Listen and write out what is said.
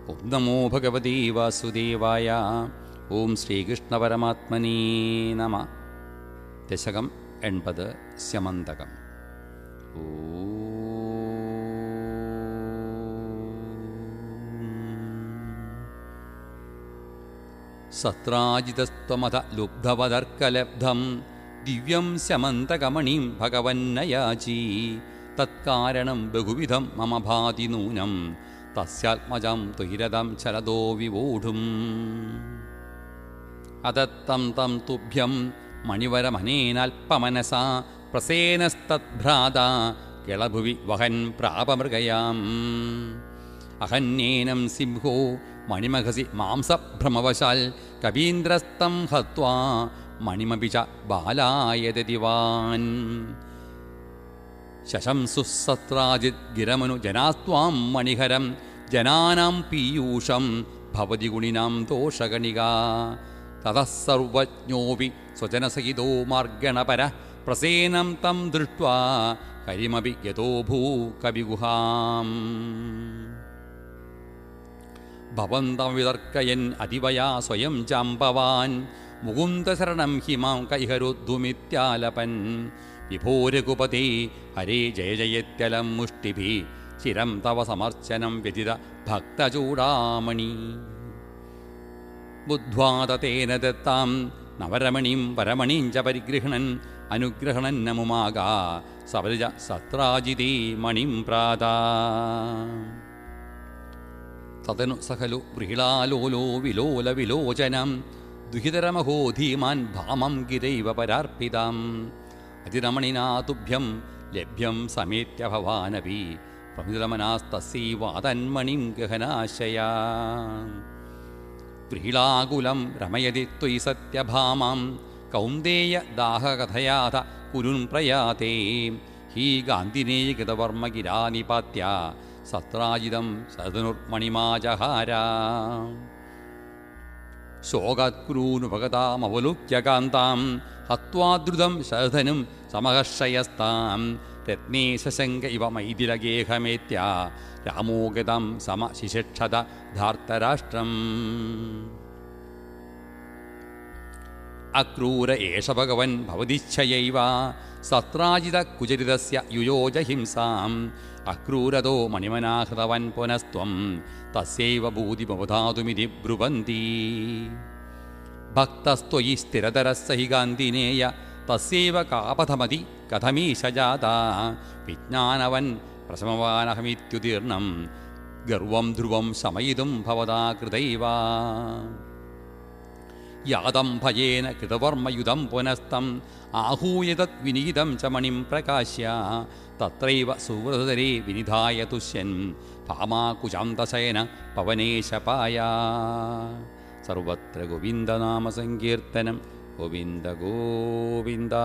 ഓം നമോ ഭഗവതേ വാസുദേവായ. ഓം ശ്രീകൃഷ്ണപരമാത്മനേ നമ. ദശകം 80 സ്യമന്തകം. സത്രാജിതസ്ത്വമത ലുബ്ധവതർക്കലബ്ധം ദിവ്യം സ്യമന്തകമണിം ഭഗവന്നയാചി. തത്കാരണം ബഹുവിധം മമ ഭാതി നൂനം തസ്യാത്മജം തുഹിരതം ചലതോ വിവൂഢും. അതത്തം തം തുഭ്യം മണിവരമനേനൽപമനസാ പ്രസേനസ്തദ്ഭ്രാതാ കിളഭുവി വഹൻ പ്രാപമൃഗയാം. അഹന്യേനം സിംഹോ മണിമഹസി മാംസഭ്രമവശാൽ കവീന്ദ്രസ്തം ഹത്വാ മണിമപി ച ബാലായതതിവാൻ. ശശംസുസത്രാജിത് ഗിരമനു ജനാസ്ത്വാം മണിഹരം ജനാനാം പീയൂഷം ഭവതി ഗുണിനാം ദോഷഗണികാ. തതഃ സർവജ്ഞോപി സ്വജനസഹിതോ മാർഗണപര പ്രസേനം തം ദൃഷ്ട്വാ ഹരിമപി യതോഭൂ കവിഗുഹാം. ഭവന്തം വിതർക്കയൻ അതിവയാ സ്വയം ചാമ്പവാൻ മുകുന്ദശരണം ഹിമാം കൈഹരുദ്ദുമിത്യാലപൻ. വിഭോരകുപതേ ഹരേ ജയ ജയത്യലം മുഷ്ടിഭി ചിരം തവ സമർച്ചനം വ്യതിത ഭക്തചൂടാമണി. ബുദ്ധ്വാതേന ദത്താം നവരമണീം പരമണീം ച പരിഗൃഹണൻ അനുഗ്രഹണൻ നമുമാകാ സവരജ സത്രാജിതേ മണിം പ്രാതാ. തദനു സഹലു വ്രീളാലോലോ വിലോല വിലോചനം ദുഹിതരമഹോ ധീമാൻ ഭാമം ഗിരൈവ പരാർപ്പിതാം. അതിരമണിനാ തുഭ്യം ലഭ്യം സമേത്യ ഭവാനപി പ്രമിതമനാസ്തസ്യൈവാതന്മണിം ഗഹനാശയാ. വ്രീളാകുലം രമയതി ത്വയി സത്യഭാമാം കൗന്ദേയ ദാഹകഥയാഥ കുരുൻ പ്രയാതേ. ഹീ ഗാന്ധിനേയ കൃതവർമ്മ ഗിരാനിപാത്യ സത്രാജിതം സദനുർമണിമാജഹാര. ശോകാത്ക്രൂനുപഗതാമവലോക്യകാന്താം ഹത്വാദ്രുതം ശധനും സമഹർഷയസ്താം. രത്നേ ശശങ്ക ഇവ മൈഥിലഗേഹമേത്യ രാമോഗതം സമശിശിക്ഷത ധാർത്തരാഷ്ട്രം. അക്രൂര ഏഷ ഭഗവൻ ഭവതിച്ഛയൈവ സത്രാജിത കുചരിതസ്യ യുയോജ ഹിംസാം. അക്രൂരതോ മണിമനാഹൃതവൻ പുനസ്ത്വം തസ്യൈവ ഭൂതിമവധാതുമിതി ബ്രുവന്തി. ഭക്തസ്ത്വയി സ്ഥിരതരസ്സ ഹി ഗാന്ധിനേയ തസ്യൈവ കാപഥമതി കഥമീശ ജാതാ. വിജ്ഞാനവൻ പ്രശമവാനഹമിത്യുതീർണം ഗർവം ധ്രുവം ശമയിതും ഭവതാ കൃതൈവ. യാതം ഭയേന കൃതവർമ്മയുധം പുനസ്തം ആഹൂയ തത് വിനീതം ച മണിം പ്രകാശ്യ. തത്രൈവ സുവൃതരേ വിനിധായ തുഷ്യൻ ഭാമാകുചാന്തശയന പവനേശപായ. സർവത്ര ഗോവിന്ദനാമസങ്കീർത്തനം ഗോവിന്ദ ഗോവിന്ദ.